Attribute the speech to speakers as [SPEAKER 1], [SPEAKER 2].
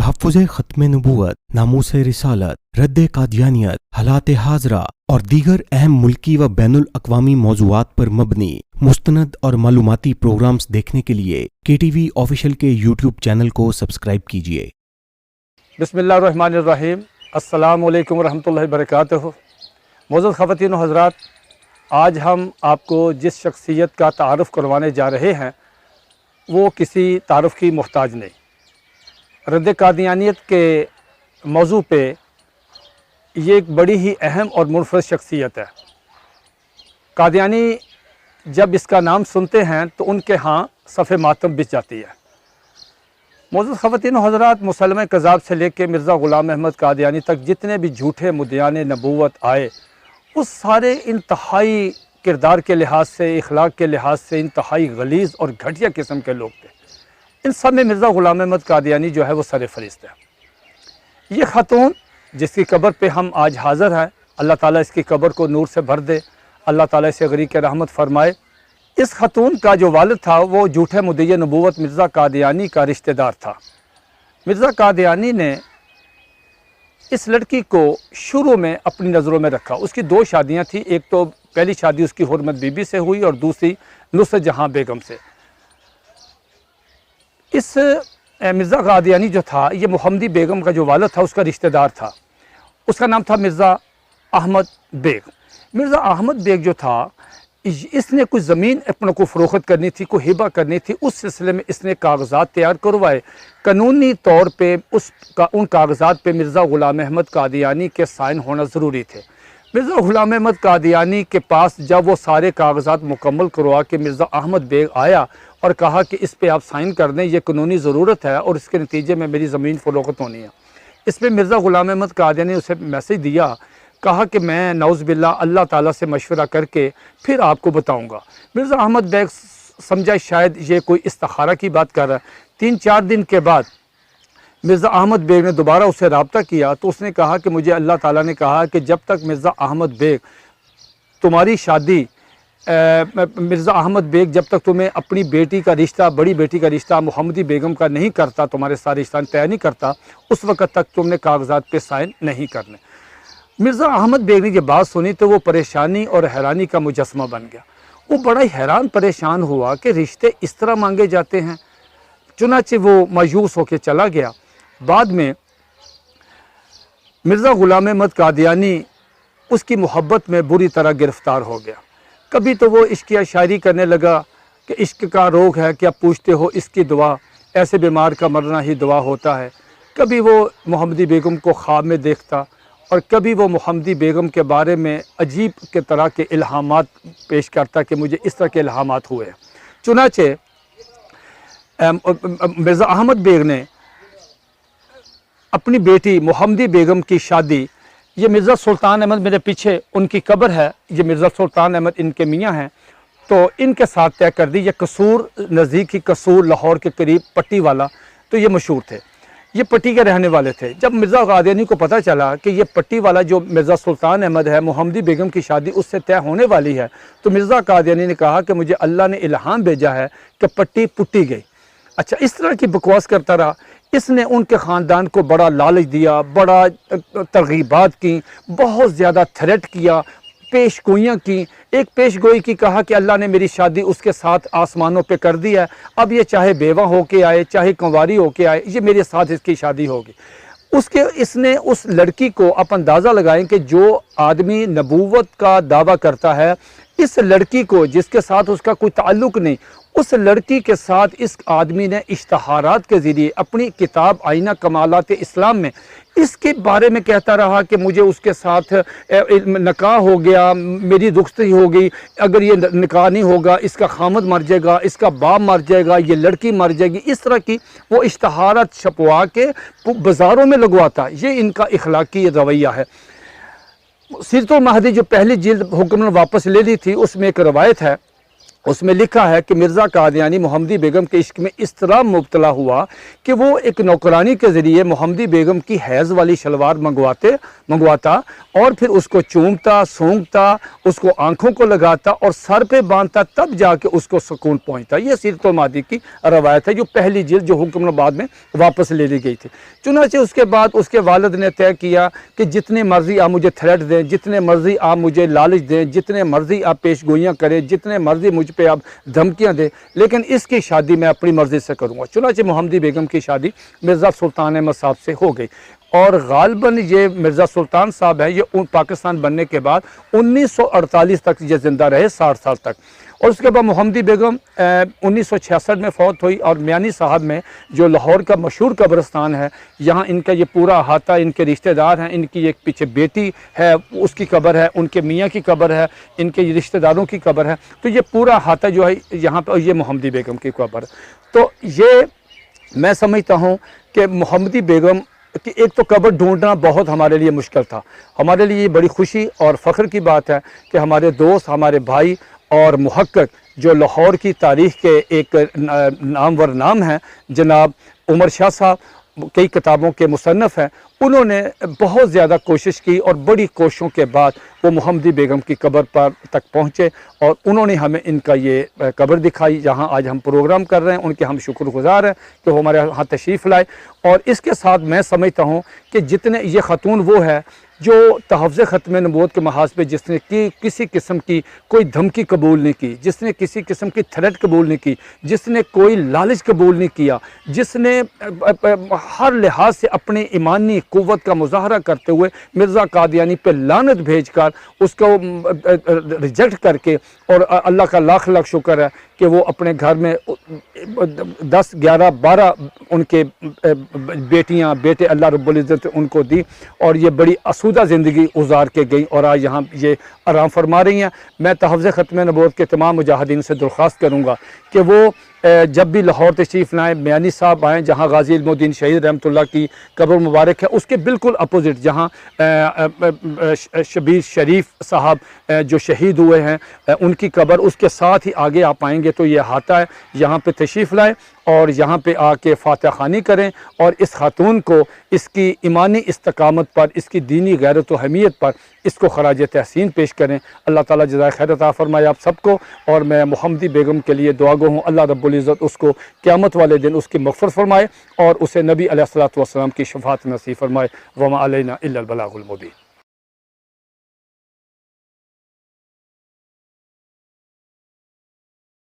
[SPEAKER 1] तहफ़्फ़ुज़ ख़त्म नबूवत, नामूस रिसालत, रद्द कादियानियत, हालात हाज़रा और दीगर अहम मुल्की व बैनुल अक़वामी मौज़ूआत पर मबनी मुस्तनद और मालूमाती प्रोग्राम्स देखने के लिए KTV ऑफिशियल के यूट्यूब चैनल को सब्सक्राइब कीजिए।
[SPEAKER 2] बिस्मिल्लाहिर्रहमानिर्रहीम। अस्सलामु अलैकुम रहमतुल्लाहि बरकातुहू। मोअज़्ज़ज़ ख़वातीन व हज़रात, आज हम आपको जिस शख्सियत का तारुफ़ करवाने जा रहे हैं वो किसी तारुफ़ की मोहताज नहीं। रद्द कादियानियत के मौजू पे ये एक बड़ी ही अहम और मुनफ़रद शख्सियत है। कादियानी जब इसका नाम सुनते हैं तो उनके यहाँ सफ़े मातम बिछ जाती है। मोअज़्ज़ज़ ख़वातीन व हज़रात, मुसलमान कज़ाब से लेकर मिर्ज़ा ग़ुलाम अहमद कादियानी तक जितने भी झूठे मुद्दियान नबूवत आए, उस सारे इंतहाई किरदार के लिहाज से, इखलाक के लिहाज से इंतहाई गलीज़ और घटिया किस्म के लोग थे। इन सब में मिर्ज़ा ग़ुलाम अहमद कादियानी जो है वो सर फ़हरिस्त है। ये ख़ातून जिसकी कब्र पे हम आज हाज़िर हैं, अल्लाह ताला इसकी कब्र को नूर से भर दे, अल्लाह ताला इसे गरीक़ रहमत फ़रमाए। इस ख़ातून का जो वालिद था वो झूठे मुद्दई नबूवत मिर्ज़ा कादियानी का रिश्तेदार था। मिर्ज़ा कादियानी ने इस लड़की को शुरू में अपनी नज़रों में रखा। उसकी दो शादियाँ थी, एक तो पहली शादी उसकी हुर्मत बीबी से हुई और दूसरी नुसरत जहाँ बेगम से। इस मिर्ज़ा कादियानी जो था, ये मोहम्मदी बेगम का जो वालिद था उसका रिश्तेदार था। उसका नाम था मिर्ज़ा अहमद बेग। मिर्ज़ा अहमद बेग जो था, इसने कुछ ज़मीन अपने को फ़रोख्त करनी थी, कोई हिबा करनी थी। उस सिलसिले में इसने कागज़ात तैयार करवाए। कानूनी तौर पे उन कागज़ात पे मिर्ज़ा ग़ुलाम अहमद कादियानी के साइन होना ज़रूरी थे। मिर्ज़ा ग़ुलाम अहमद कादियानी के पास जब वो सारे कागज़ात मुकम्मल करवा के मिर्ज़ा अहमद बेग आया और कहा कि इस पे आप साइन कर दें, ये कानूनी ज़रूरत है और इसके नतीजे में मेरी ज़मीन फ़रोख्त होनी है। इस पर मिर्ज़ा ग़ुलाम अहमद कादियानी ने उसे मैसेज दिया, कहा कि मैं नौज़ बिल्लाह अल्लाह ताला से मशवरा करके फिर आपको बताऊंगा। मिर्ज़ा अहमद बेग समझा शायद ये कोई इस्तिखारा की बात कर रहा है। 3-4 दिन के बाद मिर्ज़ा अहमद बेग ने दोबारा उससे रब्ता किया तो उसने कहा कि मुझे अल्लाह ताला ने कहा कि जब तक मिर्ज़ा अहमद बेग तुम्हारी शादी मिर्ज़ा अहमद बेग जब तक तुम्हें अपनी बेटी का रिश्ता, बड़ी बेटी का रिश्ता मोहम्मदी बेगम का नहीं करता, तुम्हारे साथ रिश्ता तय नहीं करता, उस वक़्त तक तुमने कागज़ात पे साइन नहीं करने। मिर्ज़ा अहमद बेग ने ये बात सुनी तो वो परेशानी और हैरानी का मुजस्मा बन गया। वो बड़ा ही हैरान परेशान हुआ कि रिश्ते इस तरह मांगे जाते हैं। चुनाचे वो मायूस होकर चला गया। बाद में मिर्ज़ा ग़ुलाम अहमद कादियानी उसकी मोहब्बत में बुरी तरह गिरफ़्तार हो गया। कभी तो वो इश्क़ शायरी करने लगा कि इश्क़ का रोग है, क्या पूछते हो इसकी दुआ, ऐसे बीमार का मरना ही दुआ होता है। कभी वो मोहम्मदी बेगम को ख्वाब में देखता और कभी वो मोहम्मदी बेगम के बारे में अजीब के तरह के इल्हामात पेश करता कि मुझे इस तरह के इल्हामात हुए। चुनाचे मिर्ज़ा अहमद बेग ने अपनी बेटी मोहम्मदी बेगम की शादी, ये मिर्ज़ा सुल्तान अहमद मेरे पीछे उनकी कब्र है, ये मिर्ज़ा सुल्तान अहमद इनके मियाँ हैं, तो इनके साथ तय कर दी। ये कसूर, नज़दीक ही कसूर लाहौर के करीब पट्टी वाला, तो ये मशहूर थे, ये पट्टी के रहने वाले थे। जब मिर्ज़ा कादियानी को पता चला कि ये पट्टी वाला जो मिर्ज़ा सुल्तान अहमद है, मोहम्मदी बेगम की शादी उससे तय होने वाली है, तो मिर्ज़ा कादियानी ने कहा कि मुझे अल्लाह ने इल्हाम भेजा है कि पट्टी पुट्टी गई। अच्छा, इस तरह की बकवास करता रहा। इसने उनके ख़ानदान को बड़ा लालच दिया, बड़ा तरगीबात की, बहुत ज़्यादा थ्रेट किया, पेश गोइयाँ की। एक पेश गोई की, कहा कि अल्लाह ने मेरी शादी उसके साथ आसमानों पे कर दी है, अब ये चाहे बेवा हो के आए, चाहे कंवारी हो के आए, ये मेरे साथ इसकी शादी होगी। इसने उस लड़की को, आप अंदाज़ा लगाएं कि जो आदमी नबूवत का दावा करता है, इस लड़की को जिसके साथ उसका कोई ताल्लुक़ नहीं, उस लड़की के साथ इस आदमी ने इश्तहारात के ज़रिए अपनी किताब आईना कमालात इस्लाम में इसके बारे में कहता रहा कि मुझे उसके साथ निकाह हो गया, मेरी रुखसती हो गई, अगर ये निकाह नहीं होगा इसका खामद मर जाएगा, इसका बाप मर जाएगा, ये लड़की मर जाएगी। इस तरह की वो इश्तहारात छपवा के बाज़ारों में लगवाता। ये इनका इखलाकी रवैया है। सीरतुल महदी जो पहली जिल्द हुक्म ने वापस ले ली थी, उसमें एक रवायत है उसमें लिखा है कि मिर्ज़ा कादियानी मोहम्मदी बेगम के इश्क में इस तरह मुब्तला हुआ कि वो एक नौकरानी के ज़रिए मोहम्मदी बेगम की हैज़ वाली शलवार मंगवाता और फिर उसको चूमता, सूंघता, उसको आंखों को लगाता और सर पे बांधता, तब जाके उसको सुकून पहुंचता। ये सीरत मादी की रवायत है, जो पहली जिल्द जो हुक्मनाबाद में वापस ले ली गई थी। चुनांचे उसके बाद उसके वालिद ने तय किया कि जितने मर्ज़ी आप मुझे थ्रेट दें, जितने मर्ज़ी आप मुझे लालच दें, जितने मर्ज़ी आप पेशगोइयाँ करें, जितने मर्ज़ी मुझ पे आप धमकियाँ दें, लेकिन इसकी शादी मैं अपनी मर्ज़ी से करूँगा। चुनांचे मोहम्मदी बेगम की शादी मिर्ज़ा सुल्तान अहमद साहब से हो गई और गालिबन ये मिर्ज़ा सुल्तान साहब हैं, ये पाकिस्तान बनने के बाद 1948 तक ये ज़िंदा रहे, 60 साल तक। और उसके बाद मोहम्मदी बेगम 1966 में फ़ौत हुई और मियानी साहब में जो लाहौर का मशहूर कब्रिस्तान है, यहाँ इनका ये पूरा अहाता, इनके रिश्तेदार हैं, इनकी एक पीछे बेटी है उसकी कब्र है, उनके मियाँ की कब्र है, इनके रिश्तेदारों की कब्र है, तो ये पूरा अहाता जो है यहाँ पर ये मोहम्मदी बेगम की कब्र है। तो ये मैं समझता हूँ कि मोहम्मदी बेगम कि एक तो कब्र ढूंढना बहुत हमारे लिए मुश्किल था। हमारे लिए बड़ी खुशी और फ़ख्र की बात है कि हमारे दोस्त, हमारे भाई और मुहक्किक जो लाहौर की तारीख़ के एक नामवर नाम हैं, जनाब उमर शाह साहब, कई किताबों के मुसन्नफ़ हैं, उन्होंने बहुत ज़्यादा कोशिश की और बड़ी कोशिशों के बाद वो मोहम्मदी बेगम की कब्र पर तक पहुँचे और उन्होंने हमें इनका ये कब्र दिखाई, जहाँ आज हम प्रोग्राम कर रहे हैं। उनके हम शुक्रगुज़ार हैं कि वो हमारे यहाँ तशरीफ़ लाए। और इसके साथ मैं समझता हूँ कि जितने ये ख़तून वो है जो तहफ़्ज़ ख़त्म नबूवत के महाज पे जिसने किसी किस्म की कोई धमकी कबूल नहीं की, जिसने किसी किस्म की थ्रेट कबूल नहीं की, जिसने कोई लालच कबूल नहीं किया, जिसने हर लिहाज से अपनी ईमानी क़ुव्वत का मुज़ाहरा करते हुए मिर्ज़ा कादियानी पे लानत भेजकर उसको रिजेक्ट करके, और अल्लाह का लाख लाख शुक्र है कि वो अपने घर में 10, 11, 12 उनके बेटियां बेटे अल्लाह रब्बुल इज़्ज़त उनको दी और ये बड़ी आसूदा ज़िंदगी गुजार के गई और आज यहाँ ये आराम फरमा रही हैं। मैं तहफ़्ज़ ख़त्म नबूवत के तमाम मुजाहिदीन से दरख्वास्त करूँगा कि वो जब भी लाहौर तशरीफ़ लाएँ, मियानी साहब आएँ, जहाँ गाज़ी इल्मुद्दीन शहीद रहमतुल्लाह की कब्र मुबारक है, उसके बिल्कुल अपोज़िट जहाँ शबीर शरीफ साहब जो शहीद हुए हैं उनकी कब्र, उसके साथ ही आगे आप आएँगे तो ये अहाता है, यहाँ पे तशरीफ़ लाएँ और यहाँ पे आके फातिहा ख़ानी करें और इस खातून को इसकी ईमानी इस्तकामत पर, इसकी दीनी गैरत व हमीयत पर इसको खराज तहसीन पेश करें। अल्लाह ताला जज़ाए खैर अता फ़रमाए आप सबको। और मैं मोहम्मदी बेगम के लिए दुआ गो हूँ, अल्लाह रब्बुल इज़्ज़त उसको क़यामत वाले दिन उसकी मग़फ़िरत फ़रमाए और उसे नबी अलैहिस्सलातु वस्सलाम की शफ़ाअत नसीब फ़रमाए। वमा अलैना इल्लल बलागुल मुबीन।